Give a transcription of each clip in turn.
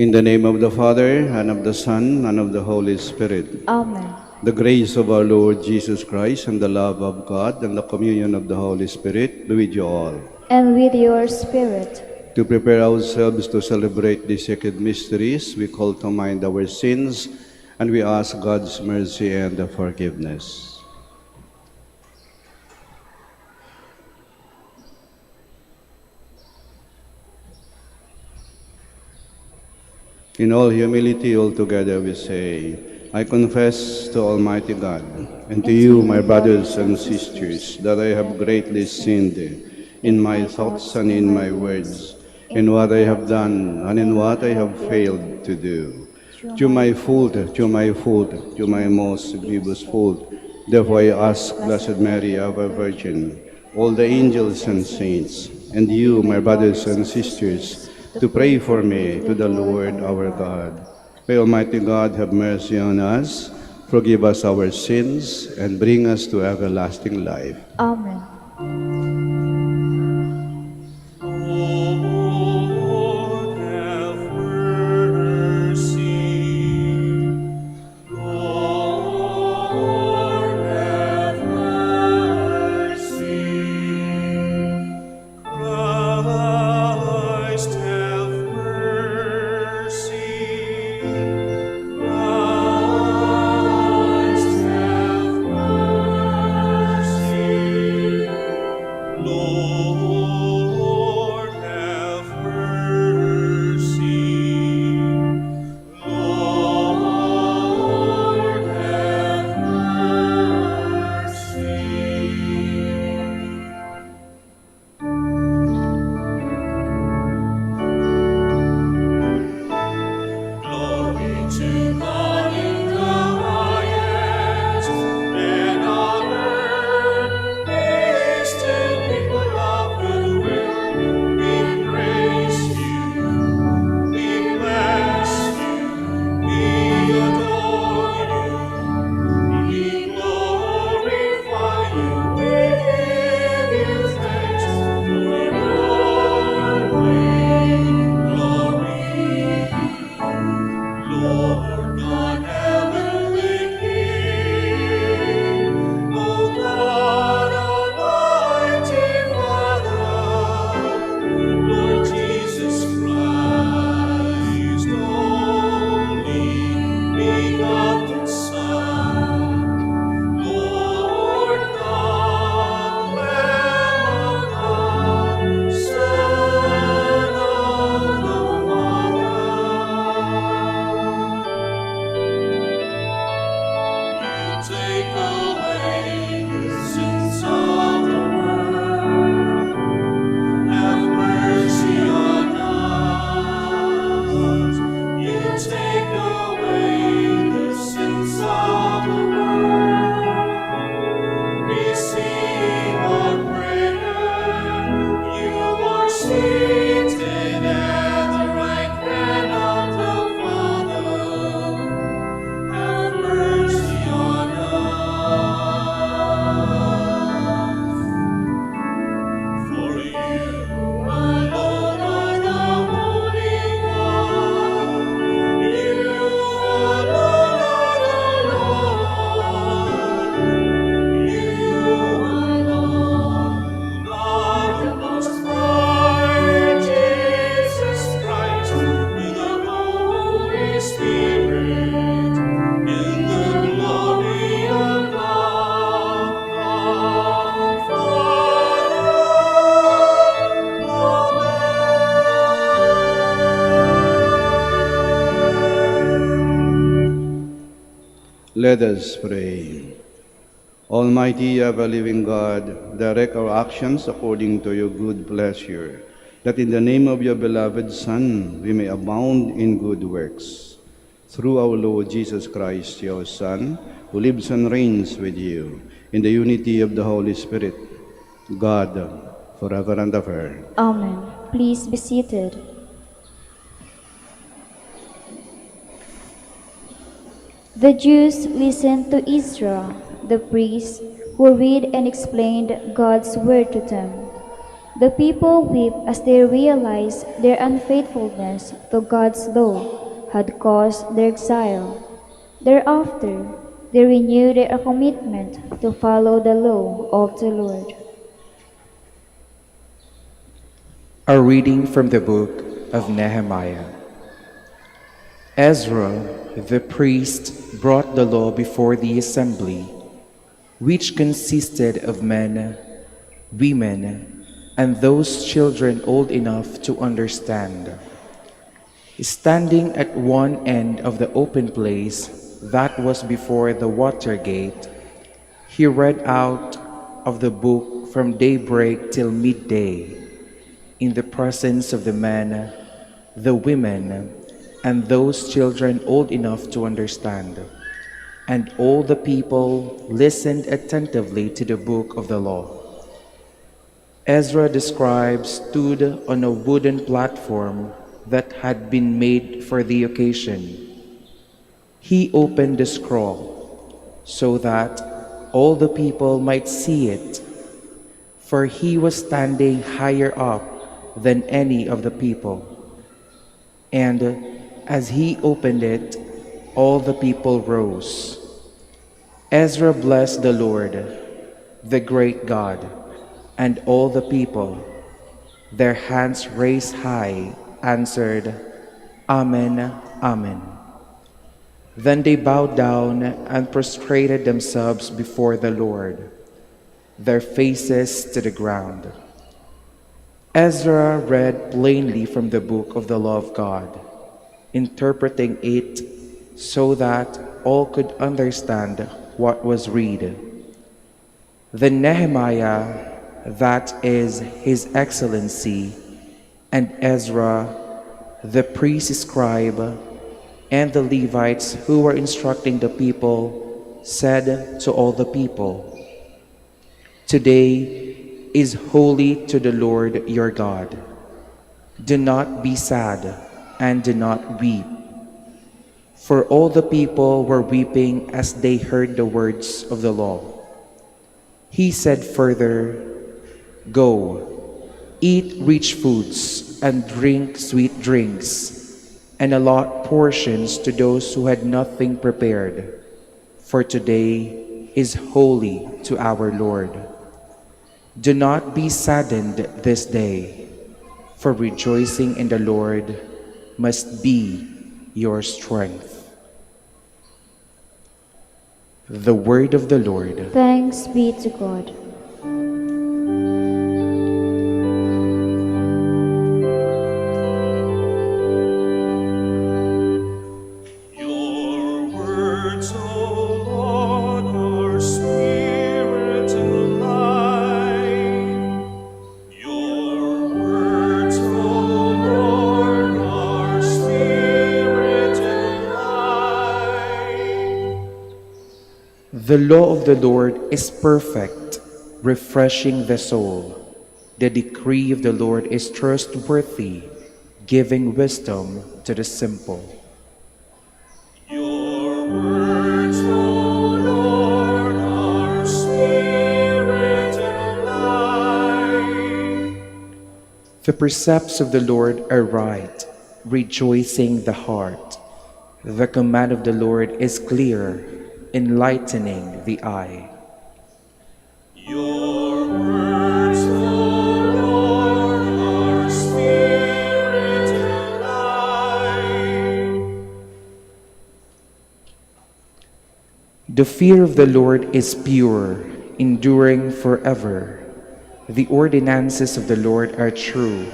In the name of the Father, and of the Son, and of the Holy Spirit. Amen. The grace of our Lord Jesus Christ, and the love of God, and the communion of the Holy Spirit be with you all. And with your spirit. To prepare ourselves to celebrate these sacred mysteries, we call to mind our sins, and we ask God's mercy and forgiveness. In all humility, all together we say, I confess to Almighty God, and to you, my brothers and sisters, that I have greatly sinned in my thoughts and in my words, in what I have done and in what I have failed to do. To my fault, to my fault, to my most grievous fault. Therefore I ask Blessed Mary, our Virgin, all the angels and saints, and you, my brothers and sisters, to pray for me to the Lord our God. May Almighty God have mercy on us, forgive us our sins, and bring us to everlasting life. Amen. Let us pray. Almighty, ever-living God, direct our actions according to your good pleasure, that in the name of your beloved Son, we may abound in good works. Through our Lord Jesus Christ, your Son, who lives and reigns with you, in the unity of the Holy Spirit, God, forever and ever. Amen. Please be seated. The Jews listened to Ezra, the priest, who read and explained God's word to them. The people wept as they realized their unfaithfulness to God's law had caused their exile. Thereafter, they renewed their commitment to follow the law of the Lord. A reading from the book of Nehemiah. Ezra, the priest, brought the law before the assembly, which consisted of men, women, and those children old enough to understand. Standing at one end of the open place that was before the water gate, he read out of the book from daybreak till midday, in the presence of the men, the women, and those children old enough to understand. And all the people listened attentively to the book of the law. Ezra the scribe stood on a wooden platform that had been made for the occasion. He opened the scroll so that all the people might see it, for he was standing higher up than any of the people. And as he opened it, all the people rose. Ezra blessed the Lord, the great God, and all the people, their hands raised high, answered, Amen, Amen. Then they bowed down and prostrated themselves before the Lord, their faces to the ground. Ezra read plainly from the book of the law of God, interpreting it so that all could understand what was read. Then Nehemiah, that is His Excellency, and Ezra, the priest scribe, and the Levites who were instructing the people, said to all the people, Today is holy to the Lord your God. Do not be sad and do not weep. For all the people were weeping as they heard the words of the law. He said further, Go, eat rich foods and drink sweet drinks, and allot portions to those who had nothing prepared, for today is holy to our Lord. Do not be saddened this day, for rejoicing in the Lord must be your strength. The word of the Lord. Thanks be to God. Your words, O Lord, are spirit and life. Your words, O Lord, are spirit and life. The law of the Lord is perfect, refreshing the soul. The decree of the Lord is trustworthy, giving wisdom to the simple. Your words, O Lord, are spirit and life. The precepts of the Lord are right, rejoicing the heart. The command of the Lord is clear, enlightening the eye. Your words, O Lord, are spirit and life. The fear of the Lord is pure, enduring forever. The ordinances of the Lord are true,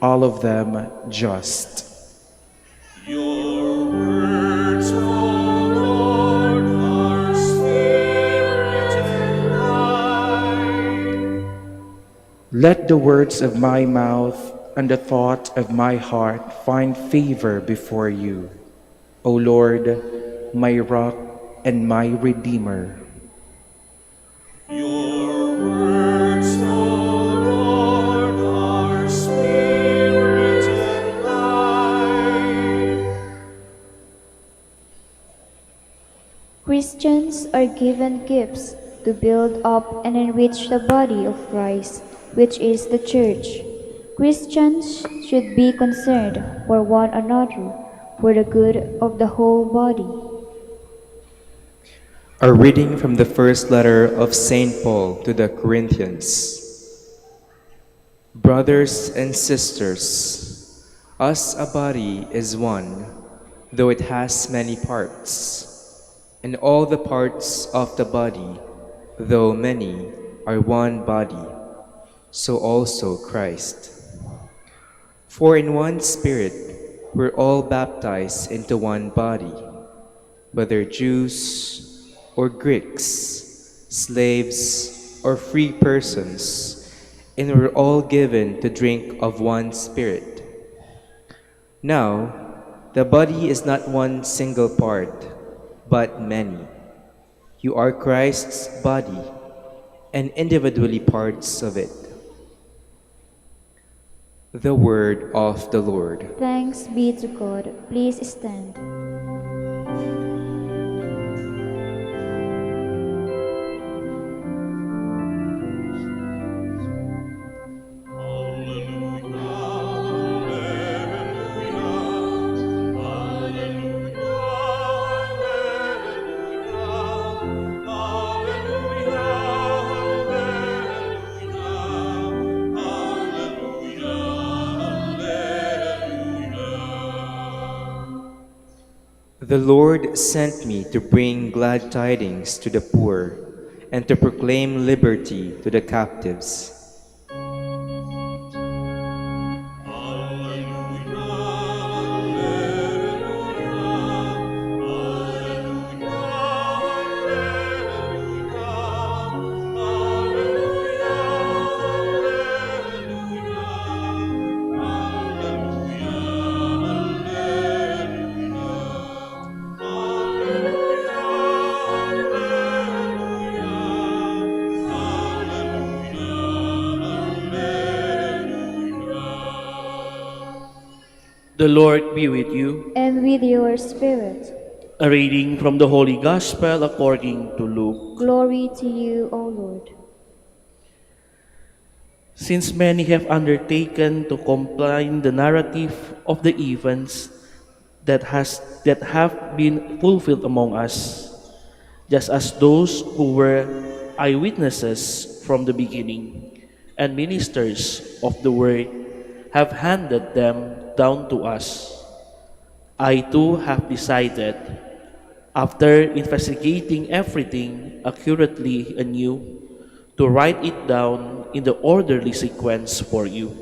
all of them just. Your words, O Lord, are spirit and life. Let the words of my mouth and the thought of my heart find favor before you, O Lord, my rock and my redeemer. Your words, O Lord, are spirit and life. Christians are given gifts to build up and enrich the body of Christ, which is the Church. Christians should be concerned for one another for the good of the whole body. A reading from the first letter of St. Paul to the Corinthians. Brothers and sisters, as a body is one, though it has many parts, and all the parts of the body, though many, are one body, so also Christ. For in one Spirit we're all baptized into one body, whether Jews or Greeks, slaves or free persons, and we're all given to drink of one Spirit. Now, the body is not one single part, but many. You are Christ's body, and individually parts of it. The word of the Lord. Thanks be to God. Please stand. The Lord sent me to bring glad tidings to the poor and to proclaim liberty to the captives. The Lord be with you. And with your spirit. A reading from the Holy Gospel according to Luke. Glory to you, O Lord. Since many have undertaken to compile the narrative of the events that have been fulfilled among us, just as those who were eyewitnesses from the beginning and ministers of the word have handed them down to us, I too have decided, after investigating everything accurately anew, to write it down in the orderly sequence for you,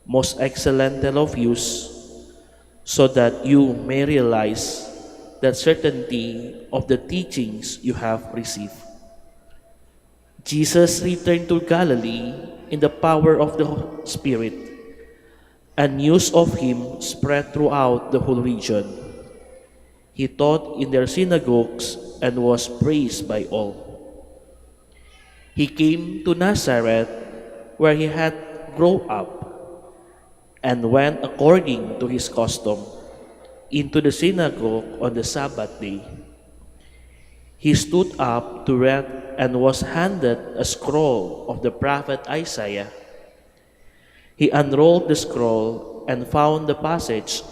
most excellent Theophius, so that you may realize the certainty of the teachings you have received. Jesus returned to Galilee in the power of the Spirit, and news of him spread throughout the whole region. He taught in their synagogues and was praised by all. He came to Nazareth, where he had grown up, and went according to his custom into the synagogue on the Sabbath day. He stood up to read and was handed a scroll of the prophet Isaiah. He unrolled the scroll and found the passage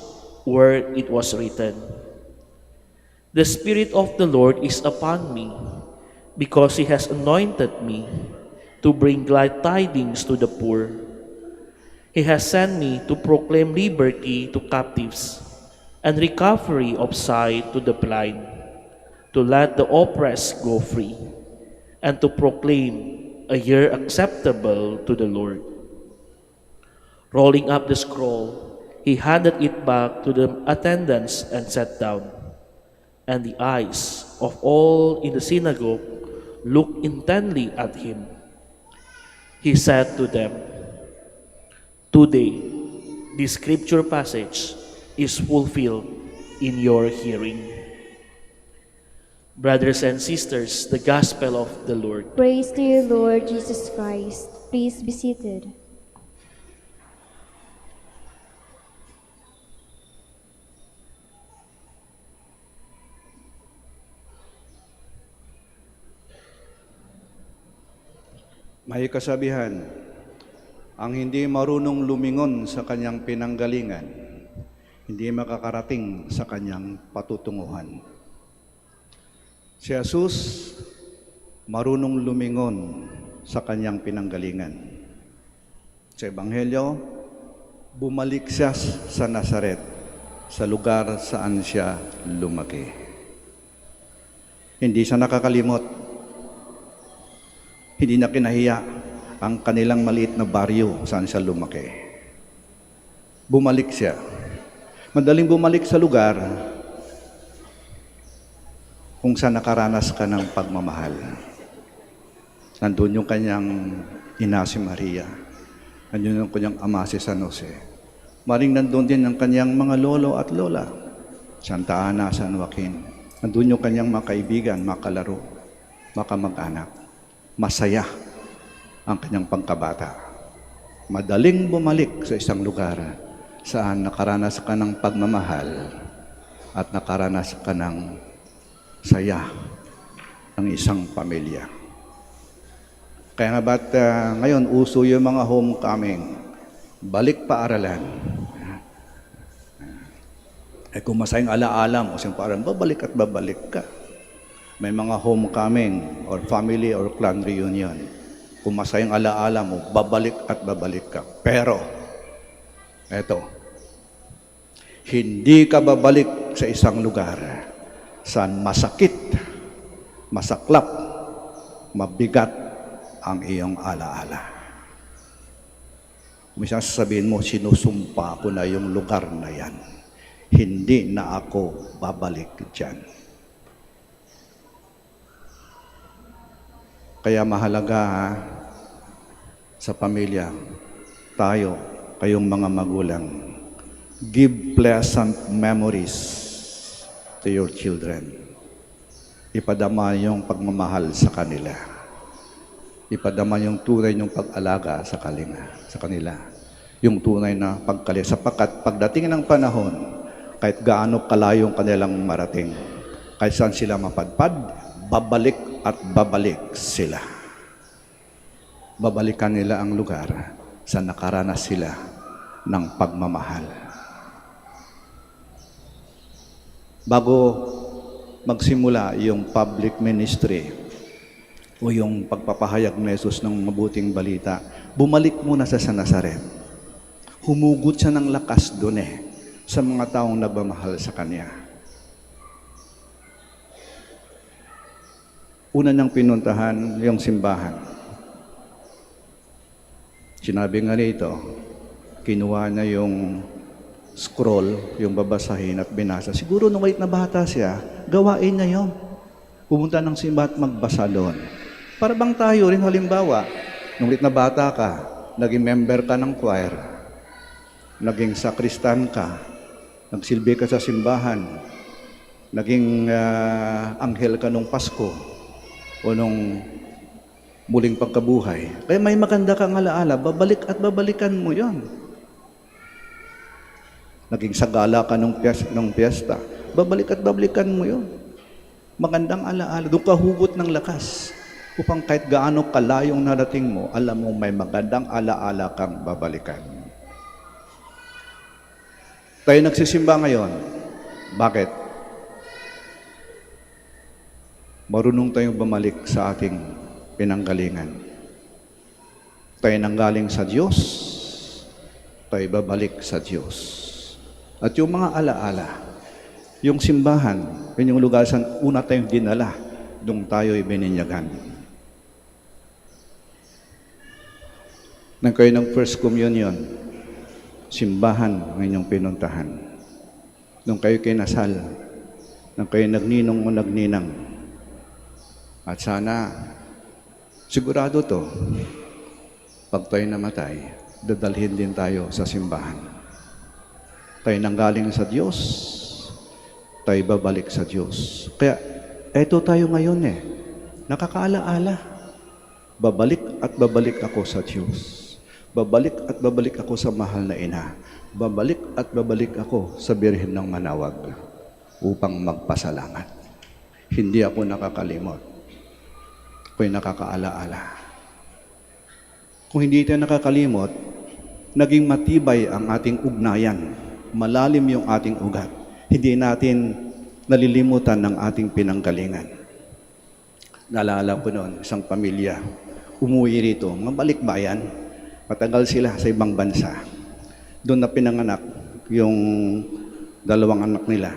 where it was written, "The Spirit of the Lord is upon me, because He has anointed me to bring glad tidings to the poor. He has sent me to proclaim liberty to captives and recovery of sight to the blind, to let the oppressed go free, and to proclaim a year acceptable to the Lord." Rolling up the scroll, he handed it back to the attendants and sat down. And the eyes of all in the synagogue looked intently at him. He said to them, "Today, this scripture passage is fulfilled in your hearing." Brothers and sisters, the Gospel of the Lord. Praise to you, Lord Jesus Christ. Please be seated. May kasabihan, ang hindi marunong lumingon sa kanyang pinanggalingan, hindi makakarating sa kanyang patutunguhan. Si Jesus, marunong lumingon sa kanyang pinanggalingan. Sa Ebanghelyo, bumalik siya sa Nazaret, sa lugar saan siya lumaki. Hindi siya nakakalimot. Hindi na kinahiya ang kanilang maliit na baryo saan siya lumaki. Bumalik siya. Madaling bumalik sa lugar kung saan nakaranas ka ng pagmamahal. Nandun yung kanyang ina si Maria. Nandun yung kanyang ama si San Jose. Maring nandun din ang kanyang mga lolo at lola. Santa Ana, San Joaquin. Nandun yung kanyang mga kaibigan, mga kalaro, mga kamag-anak. Masaya ang kanyang pagkabata. Madaling bumalik sa isang lugar saan nakaranas ka ng pagmamahal at nakaranas ka ng saya ng isang pamilya. Kaya nga ba't ngayon uso yung mga homecoming, balik paaralan. Kung masayang alaala mo, siyang paaralan, babalik at babalik ka. May mga homecoming or family or clan reunion. Kung masayang alaala mo, babalik at babalik ka. Pero, eto, hindi ka babalik sa isang lugar saan masakit, masaklap, mabigat ang iyong alaala. Minsan sasabihin mo, sinusumpa ko na yung lugar na yan. Hindi na ako babalik dyan. Kaya mahalaga sa pamilya, tayo, kayong mga magulang, give pleasant memories to your children. Ipadama yung pagmamahal sa kanila. Ipadama yung tunay yung pag-alaga sa kanila. Yung tunay na pagkali. Sapagkat pagdating ng panahon, kahit gaano kalayong kanilang marating, kahit saan sila mapadpad, babalik at babalik sila. Babalikan nila ang lugar sa nakaranas sila ng pagmamahal. Bago magsimula yung public ministry o yung pagpapahayag ni Jesus ng mabuting balita, bumalik muna sa Nazaret. Humugot siya ng lakas doon sa mga taong nagmamahal sa Kanya. Una niyang pinuntahan yung simbahan. Sinabi nga nito, kinuha niya yung scroll, yung babasahin at binasa. Siguro nung maliit na bata siya, gawain niya yun. Pumunta ng simbahan at magbasa doon. Para bang tayo rin halimbawa, nung maliit na bata ka, naging member ka ng choir, naging sakristan ka, nagsilbi ka sa simbahan, naging anghel ka nung Pasko, o nung muling pagkabuhay. Kaya may maganda kang alaala, babalik at babalikan mo yon. Naging sagala ka nung piyesta, babalik at babalikan mo yon. Magandang alaala, doon ka hugot ng lakas. Upang kahit gaano kalayong narating mo, alam mo may magandang alaala kang babalikan. Tayo nagsisimba ngayon. Bakit? Marunong tayong bumalik sa ating pinanggalingan. Tayo nanggaling sa Diyos, tayo babalik sa Diyos. At yung mga alaala, yung simbahan, yun yung lugar saan una tayong dinala, doon tayo'y bininyagan. Nang kayo ng First Communion, simbahan ang inyong pinuntahan. Nung kayo kinasal, nung kayo nagninong o nagninang, at sana, sigurado to, pag tayo namatay, dadalhin din tayo sa simbahan. Tayo nanggaling sa Diyos, tayo babalik sa Diyos. Kaya, eto tayo ngayon nakakaalaala. Babalik at babalik ako sa Diyos. Babalik at babalik ako sa mahal na ina. Babalik at babalik ako sa Birhen ng Manaoag upang magpasalamat. Hindi ako nakakalimot. Ako'y nakakaalaala. Kung hindi tayo nakakalimot, naging matibay ang ating ugnayan. Malalim yung ating ugat. Hindi natin nalilimutan ng ating pinanggalingan. Naalala ko noon, isang pamilya, umuwi rito, mga balikbayan, matagal sila sa ibang bansa. Doon na pinanganak yung dalawang anak nila.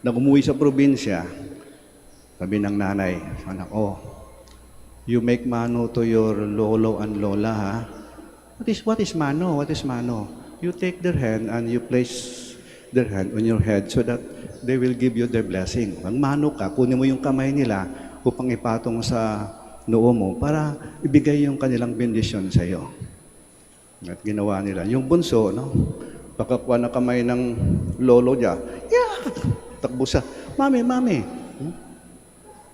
Nang umuwi sa probinsya, sabi ng nanay, anak, you make mano to your lolo and lola, ha? What is mano? What is mano? You take their hand and you place their hand on your head so that they will give you their blessing. Ang mano ka, kunin mo yung kamay nila upang ipatong sa noo mo para ibigay yung kanilang bendisyon sa iyo. At ginawa nila. Yung bunso, pagkakuha na kamay ng lolo niya, takbo siya, Mami,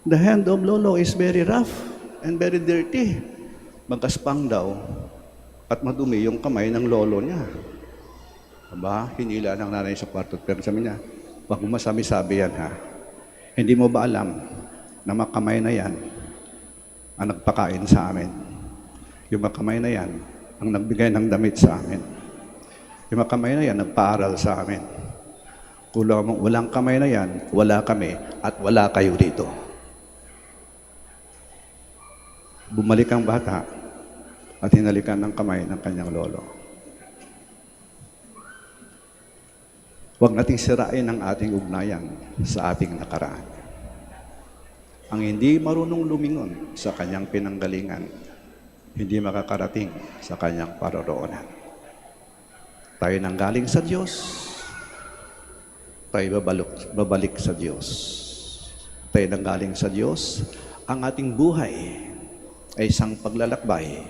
the hand of lolo is very rough and very dirty. Magkaspang daw at madumi yung kamay ng lolo niya. Aba, hinila ng nanay sa kwarto. Pero sabi niya, wag mo masabi-sabi yan, ha? Hindi mo ba alam na makamay na yan ang nagpakain sa amin? Yung makamay na yan ang nagbigay ng damit sa amin. Yung makamay na yan nagpaaral sa amin. Kung walang kamay na yan, wala kami at wala kayo dito. Bumalik ang bata at hinalikan ng kamay ng kanyang lolo. Huwag nating sirain ang ating ugnayan sa ating nakaraan. Ang hindi marunong lumingon sa kanyang pinanggalingan, hindi makakarating sa kanyang paroroonan. Tayo nanggaling sa Diyos, tayo babalik sa Diyos. Tayo nanggaling sa Diyos, ang ating buhay ay isang paglalakbay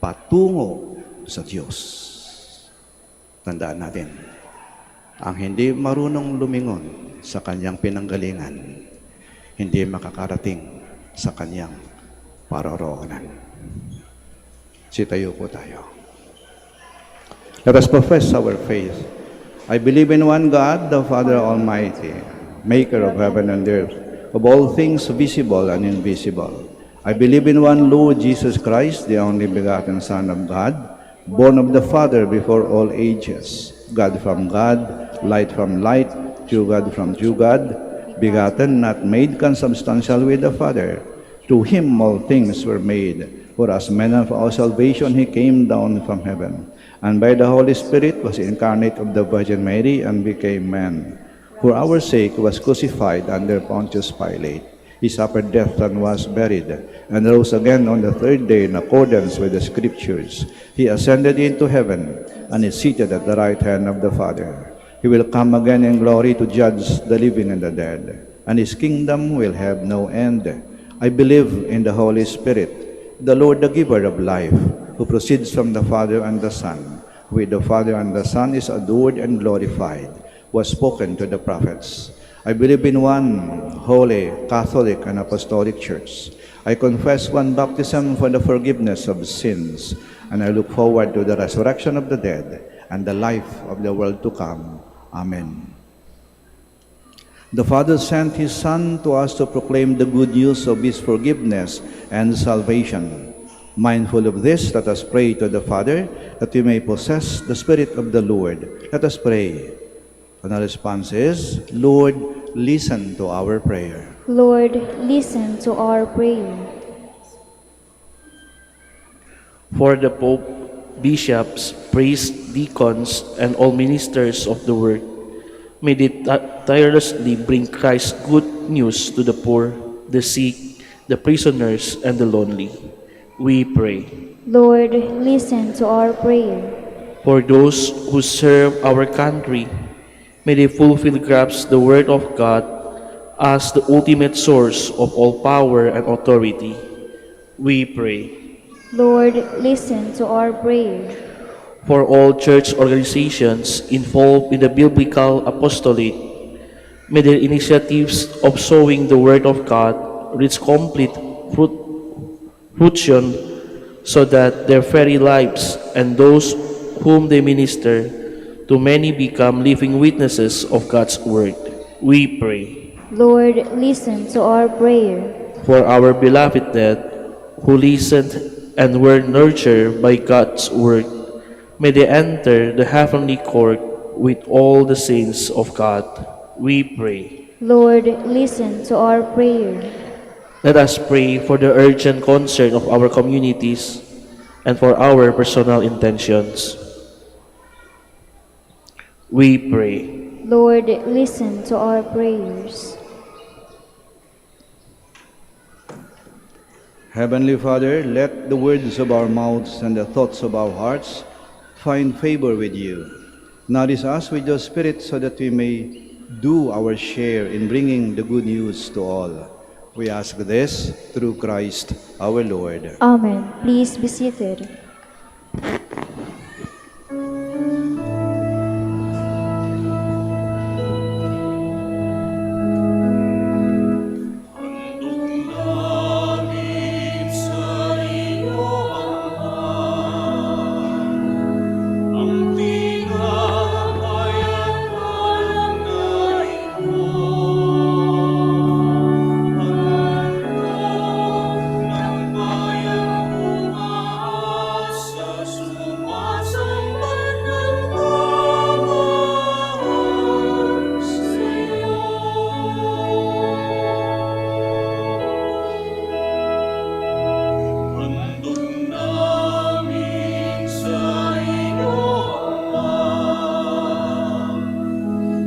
patungo sa Diyos. Tandaan natin, ang hindi marunong lumingon sa kanyang pinanggalingan, hindi makakarating sa kanyang paroroonan. Sitayo po tayo. Let us profess our faith. I believe in one God, the Father Almighty, maker of heaven and earth, of all things visible and invisible. I believe in one Lord Jesus Christ, the only begotten Son of God, born of the Father before all ages, God from God, light from light, true God from true God, begotten, not made, consubstantial with the Father. To him all things were made. For us men of our salvation he came down from heaven, and by the Holy Spirit was incarnate of the Virgin Mary and became man. For our sake was crucified under Pontius Pilate. He suffered death and was buried, and rose again on the third day in accordance with the Scriptures. He ascended into heaven, and is seated at the right hand of the Father. He will come again in glory to judge the living and the dead, and his kingdom will have no end. I believe in the Holy Spirit, the Lord, the giver of life, who proceeds from the Father and the Son, who with the Father and the Son is adored and glorified, was spoken to the prophets. I believe in one holy, Catholic, and Apostolic Church. I confess one baptism for the forgiveness of sins, and I look forward to the resurrection of the dead and the life of the world to come. Amen. The Father sent His Son to us to proclaim the good news of His forgiveness and salvation. Mindful of this, let us pray to the Father that we may possess the Spirit of the Lord. Let us pray. And our response is, Lord, listen to our prayer. Lord, listen to our prayer. For the Pope, bishops, priests, deacons, and all ministers of the word, may they tirelessly bring Christ's good news to the poor, the sick, the prisoners, and the lonely. We pray. Lord, listen to our prayer. For those who serve our country, may they fulfill grasp the word of God as the ultimate source of all power and authority. We pray. Lord, listen to our prayer. For all church organizations involved in the biblical apostolate, may their initiatives of sowing the word of God reach complete fruition, so that their very lives and those whom they minister to many become living witnesses of God's word. We pray. Lord, listen to our prayer. For our beloved dead, who listened and were nurtured by God's word, may they enter the heavenly court with all the saints of God. We pray. Lord, listen to our prayer. Let us pray for the urgent concern of our communities and for our personal intentions. We pray. Lord, listen to our prayers. Heavenly Father, let the words of our mouths and the thoughts of our hearts find favor with you. Nourish us with your Spirit so that we may do our share in bringing the good news to all. We ask this through Christ our Lord. Amen. Please be seated. Namin sa iyo, ang tinapay at kalangay mo. Handog ng bayang umaasa, sumasamba ng pamahal sa iyo. Handog namin sa iyo,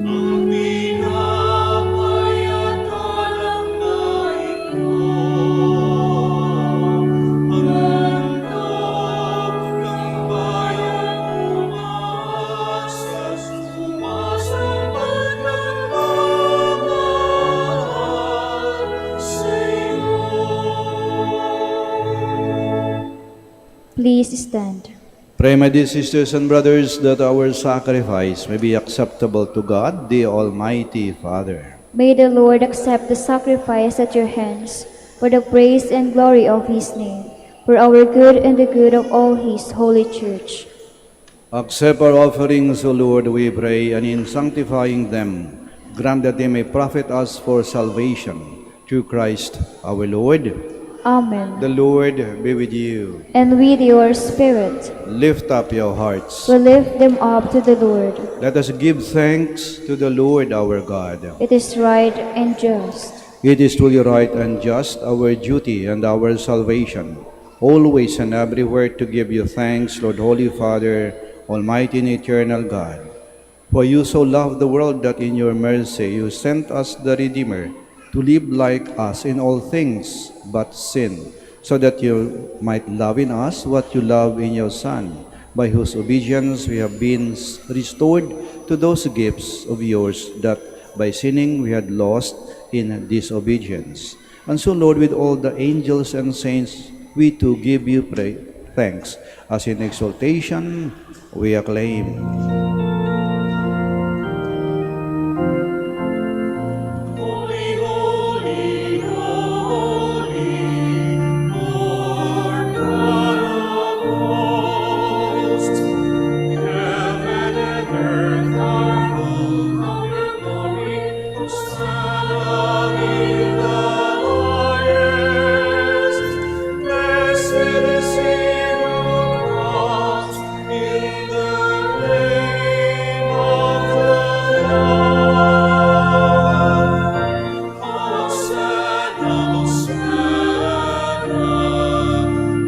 ang tinapay at kalangay mo. Handog ng bayang umaasa, sumasamba ng pamahal sa iyo. Please stand. Pray, my dear sisters and brothers, that our sacrifice may be acceptable to God, the Almighty Father. May the Lord accept the sacrifice at your hands for the praise and glory of his name, for our good and the good of all his holy church. Accept our offerings, O Lord, we pray, and in sanctifying them, grant that they may profit us for salvation, through Christ our Lord. Amen. The Lord be with you. And with your spirit, Lift up your hearts. we lift them up to the Lord. Let us give thanks to the Lord our God. It is right and just. It is truly right and just, our duty and our salvation, always and everywhere to give you thanks, Lord, Holy Father, Almighty and eternal God. For you so loved the world that in your mercy you sent us the Redeemer, to live like us in all things but sin, so that you might love in us what you love in your Son, by whose obedience we have been restored to those gifts of yours that by sinning we had lost in disobedience. And so, Lord, with all the angels and saints, we too give you thanks, as in exaltation we acclaim. Holy, holy, holy, Lord God of hosts, heaven and earth are full of your glory. Hosanna in the highest. Blessed is he who comes in the name of the Lord. Hosanna, Hosanna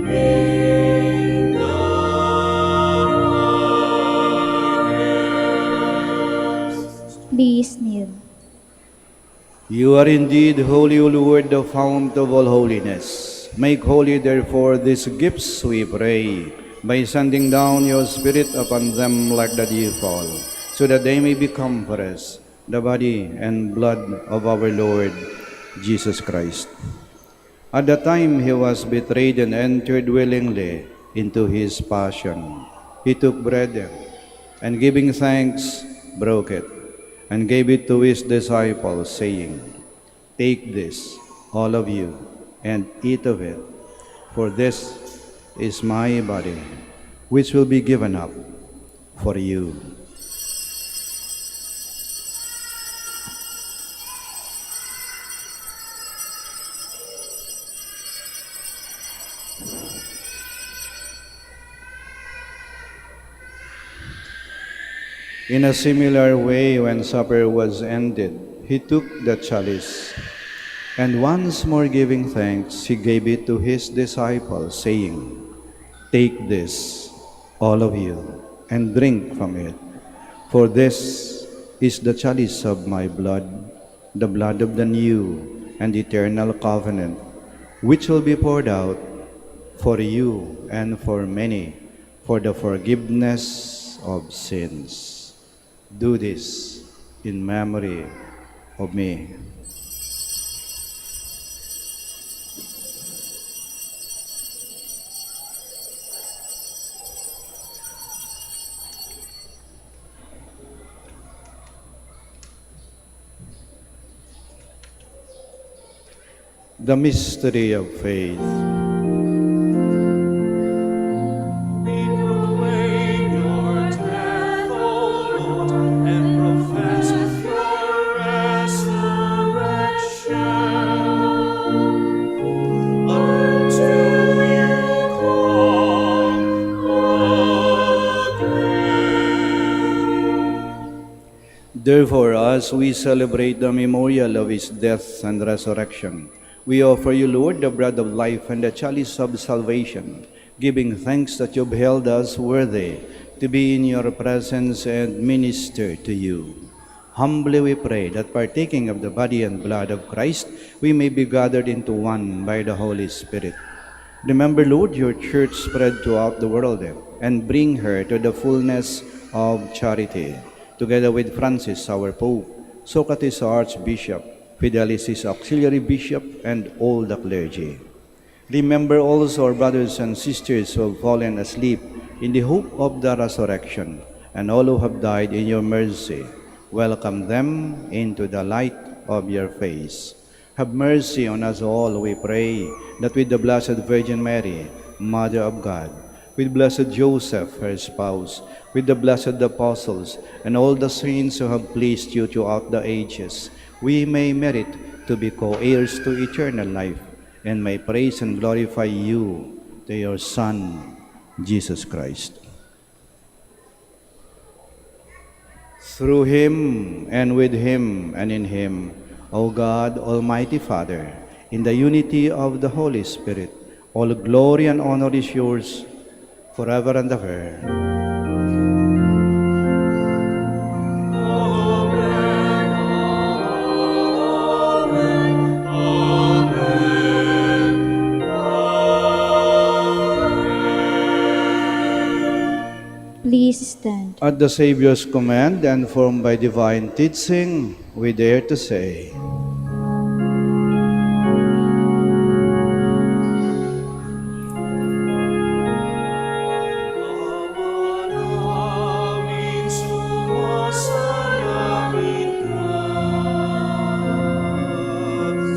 in the highest. Please kneel. You are indeed holy, O Lord, the fount of all holiness. Make holy, therefore, these gifts, we pray, by sending down your Spirit upon them like the dewfall, so that they may become for us the body and blood of our Lord Jesus Christ. At the time he was betrayed and entered willingly into his passion, he took bread and giving thanks, broke it, and gave it to his disciples, saying, "Take this, all of you, and eat of it, for this is my body, which will be given up for you." In a similar way, when supper was ended, he took the chalice, and once more giving thanks, he gave it to his disciples, saying, "Take this, all of you, and drink from it. For this is the chalice of my blood, the blood of the new and eternal covenant, which will be poured out for you and for many for the forgiveness of sins. Do this in memory of me." The mystery of faith. We proclaim your death, O Lord, and profess your resurrection until you come again. Therefore, as we celebrate the memorial of his death and resurrection, we offer you, Lord, the bread of life and the chalice of salvation, giving thanks that you've held us worthy to be in your presence and minister to you. Humbly we pray that partaking of the body and blood of Christ, we may be gathered into one by the Holy Spirit. Remember, Lord, your church spread throughout the world and bring her to the fullness of charity, together with Francis, our Pope, Socrates, our Archbishop, Fidelis, his auxiliary bishop, and all the clergy. Remember also our brothers and sisters who have fallen asleep in the hope of the resurrection, and all who have died in your mercy. Welcome them into the light of your face. Have mercy on us all, we pray, that with the Blessed Virgin Mary, Mother of God, with Blessed Joseph, her spouse, with the blessed apostles, and all the saints who have pleased you throughout the ages, we may merit to be co-heirs to eternal life, and may praise and glorify you to your Son, Jesus Christ. Through him, and with him, and in him, O God, Almighty Father, in the unity of the Holy Spirit, all glory and honor is yours forever and ever. Please stand. At the Savior's command and formed by divine teaching, we dare to say, Amin sumasalangit ka,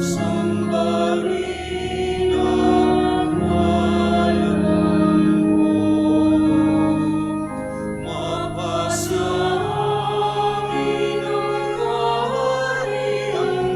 sambahin ang ngalan mo. Mapasa amin ang kaharian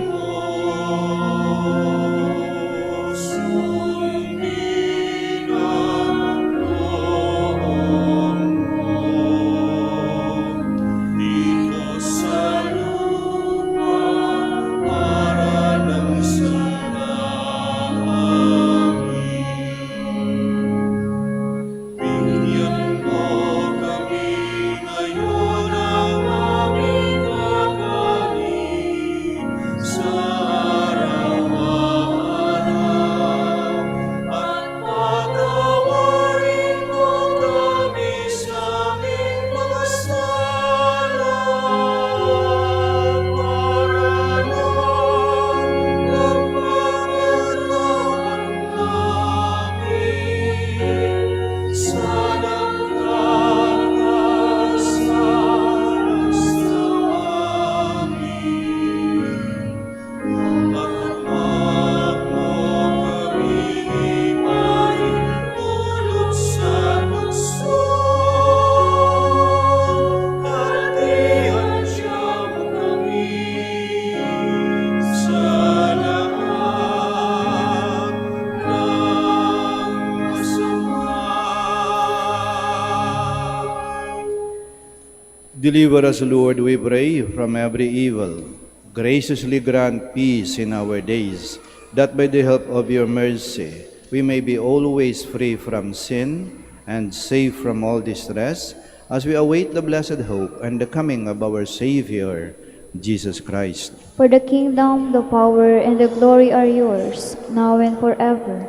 Deliver us, Lord, we pray, from every evil. Graciously grant peace in our days, that by the help of your mercy we may be always free from sin and safe from all distress, as we await the blessed hope and the coming of our Savior, Jesus Christ. For the kingdom, the power, and the glory are yours, now and forever.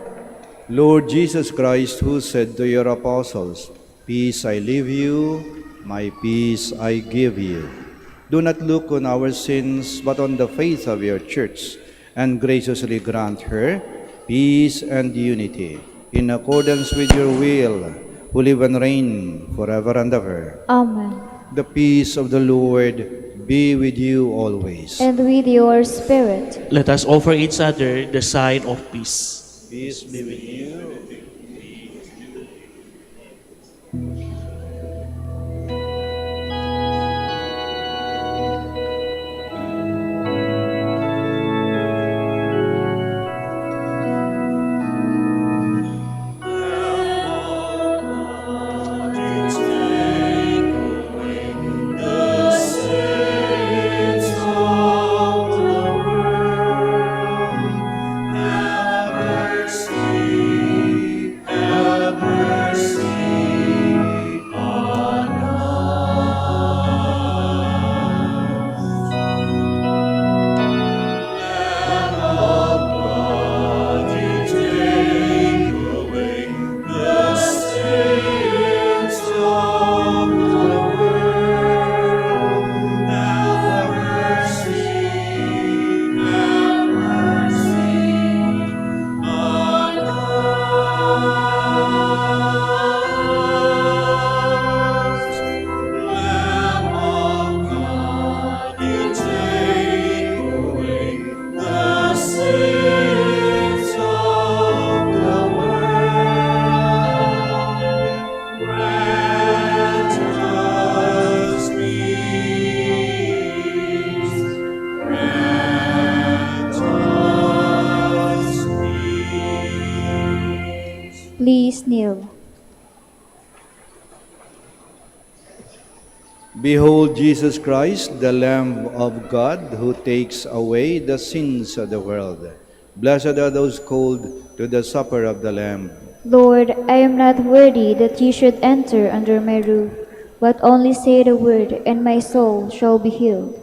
Lord Jesus Christ, who said to your apostles, "Peace I leave you, my peace I give you," do not look on our sins, but on the faith of your church, and graciously grant her peace and unity, in accordance with your will, who live and reign forever and ever. Amen. The peace of the Lord be with you always. And with your spirit. Let us offer each other the sign of peace. Peace be with you. Please kneel. Behold Jesus Christ, the Lamb of God, who takes away the sins of the world. Blessed are those called to the supper of the Lamb. Lord, I am not worthy that you should enter under my roof, but only say the word, and my soul shall be healed.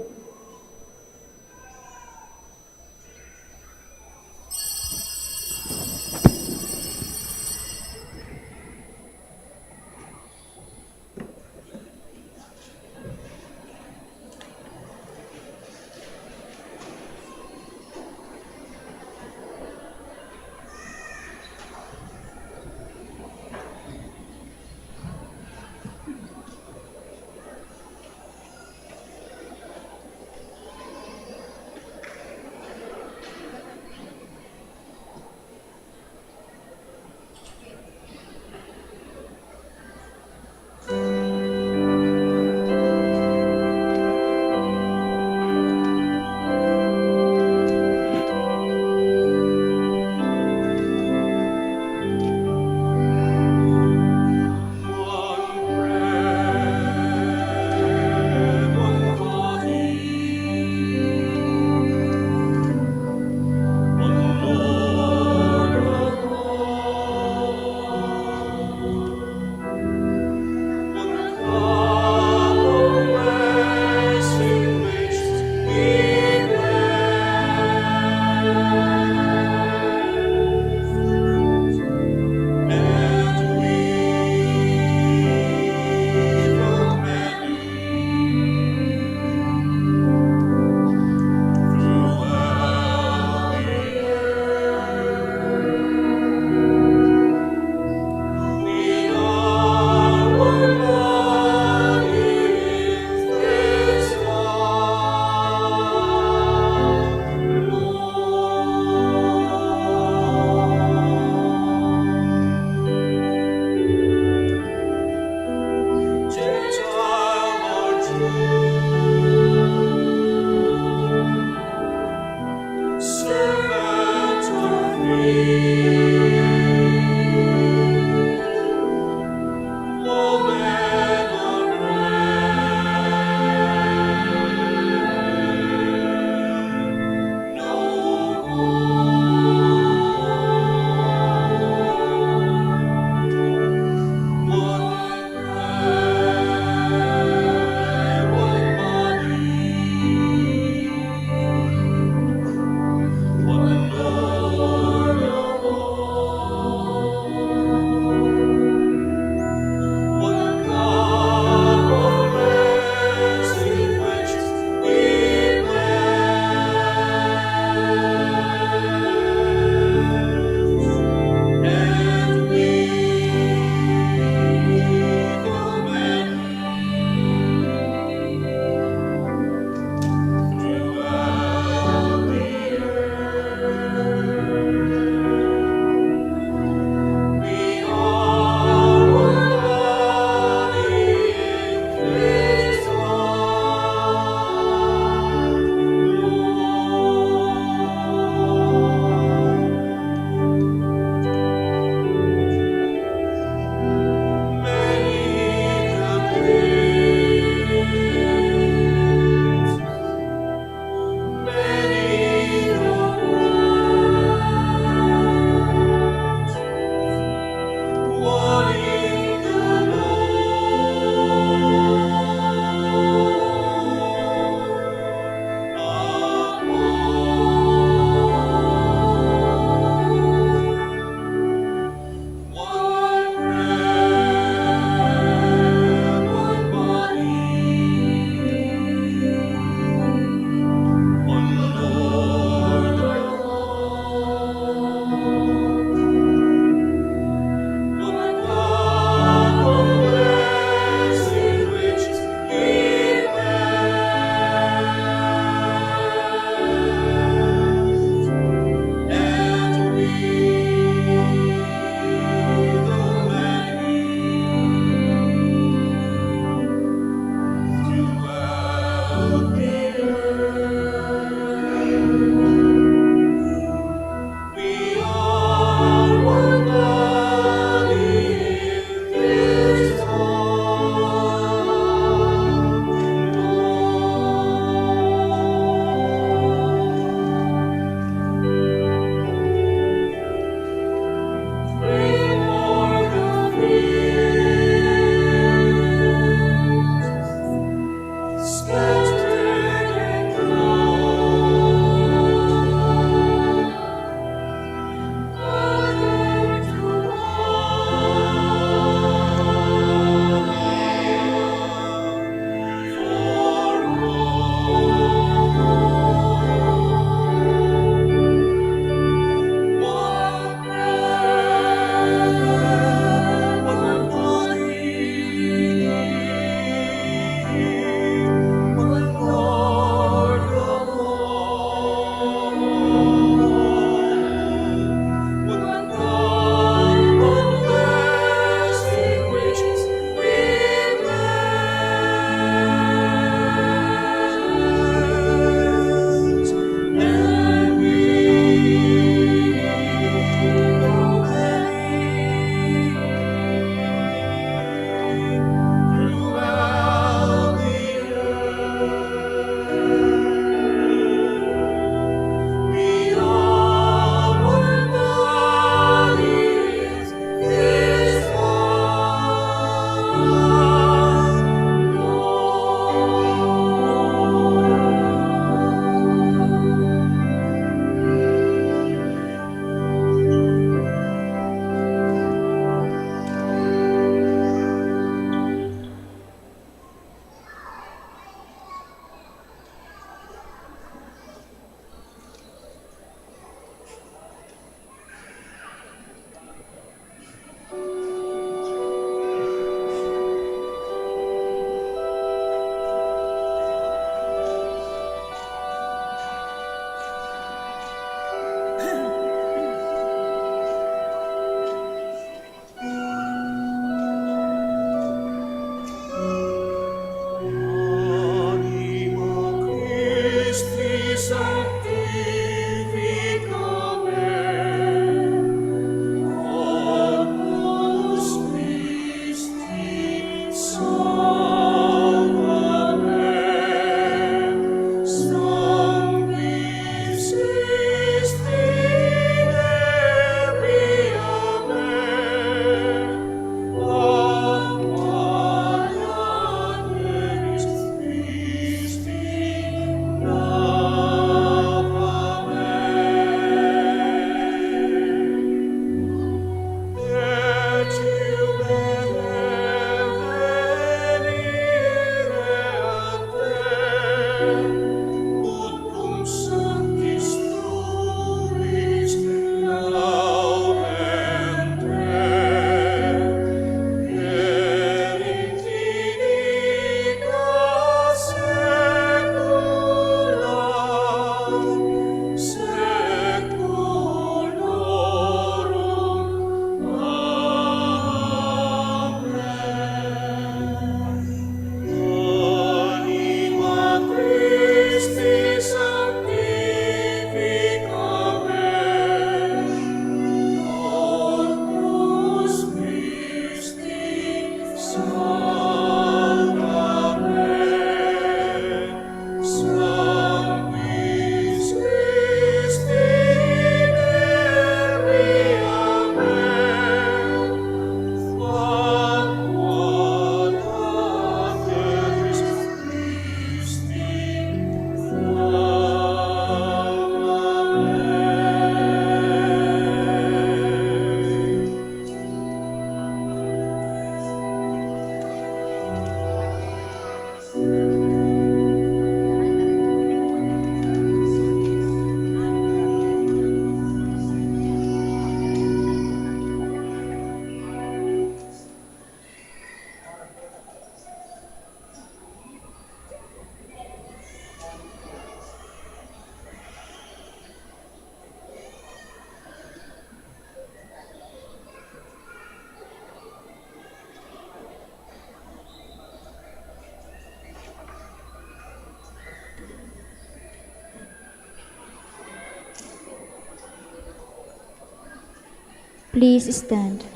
Please stand.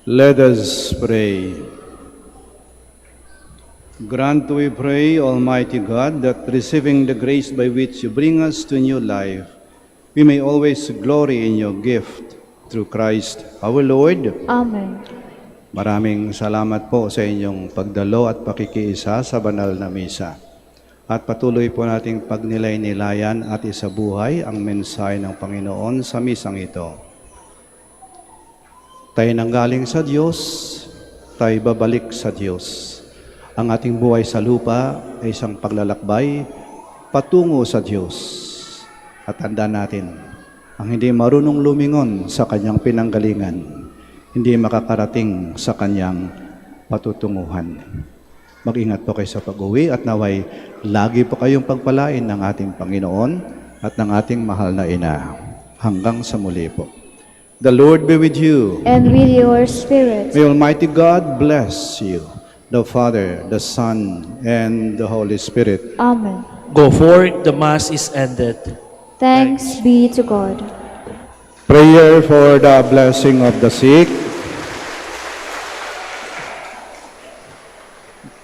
Let us pray. Grant, we pray, Almighty God, that receiving the grace by which you bring us to new life, we may always glory in your gift through Christ our Lord. Amen. Maraming salamat po sa inyong pagdalo at pakikiisa sa banal na misa. At patuloy po nating pagnilay-nilayan at isabuhay ang mensahe ng Panginoon sa misang ito. Tayo nanggaling sa Diyos, tayo babalik sa Diyos. Ang ating buhay sa lupa ay isang paglalakbay patungo sa Diyos. At tandaan natin, ang hindi marunong lumingon sa kanyang pinanggalingan, hindi makakarating sa kanyang patutunguhan. Mag-ingat po kayo sa pag-uwi at naway lagi po kayong pagpalain ng ating Panginoon at ng ating mahal na Ina. Hanggang sa muli po. The Lord be with you. And with your spirit. May Almighty God bless you, the Father, the Son, and the Holy Spirit. Amen. Go forth, the Mass is ended. Thanks be to God. Prayer for the blessing of the sick.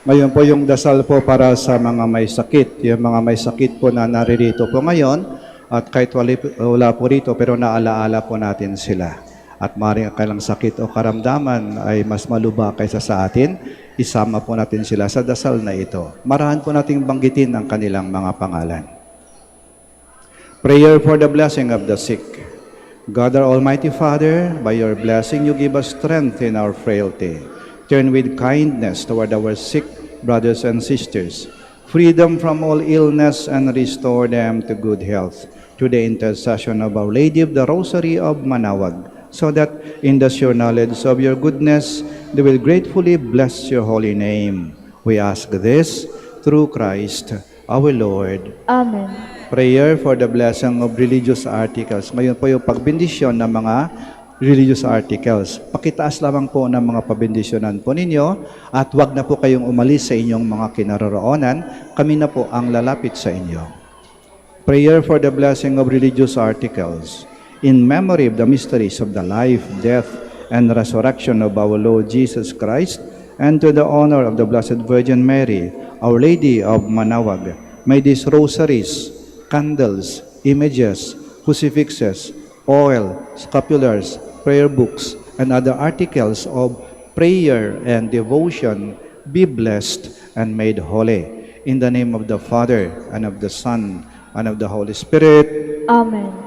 Ngayon po yung dasal po para sa mga may sakit. Yung mga may sakit po na naririto po ngayon, at kahit wala po rito, pero naalaala po natin sila. At maaaring kailang sakit o karamdaman ay mas maluba kaysa sa atin, isama po natin sila sa dasal na ito. Marahan po nating banggitin ang kanilang mga pangalan. Prayer for the blessing of the sick. God, our Almighty Father, by your blessing you give us strength in our frailty. Turn with kindness toward our sick brothers and sisters, freedom from all illness, and restore them to good health, through the intercession of Our Lady of the Rosary of Manaoag, so that in the sure knowledge of your goodness, they will gratefully bless your holy name. We ask this through Christ our Lord. Amen. Prayer for the blessing of religious articles. Ngayon po yung pagbindisyon ng mga religious articles. Pakitaas lamang po ng mga pabindisyonan po ninyo at wag na po kayong umalis sa inyong mga kinaroroonan. Kami na po ang lalapit sa inyo. Prayer for the blessing of religious articles. In memory of the mysteries of the life, death, and resurrection of our Lord Jesus Christ, and to the honor of the Blessed Virgin Mary, Our Lady of Manaoag, may these rosaries, candles, images, crucifixes, oil, scapulars, prayer books, and other articles of prayer and devotion be blessed and made holy. In the name of the Father, and of the Son, and of the Holy Spirit. Amen.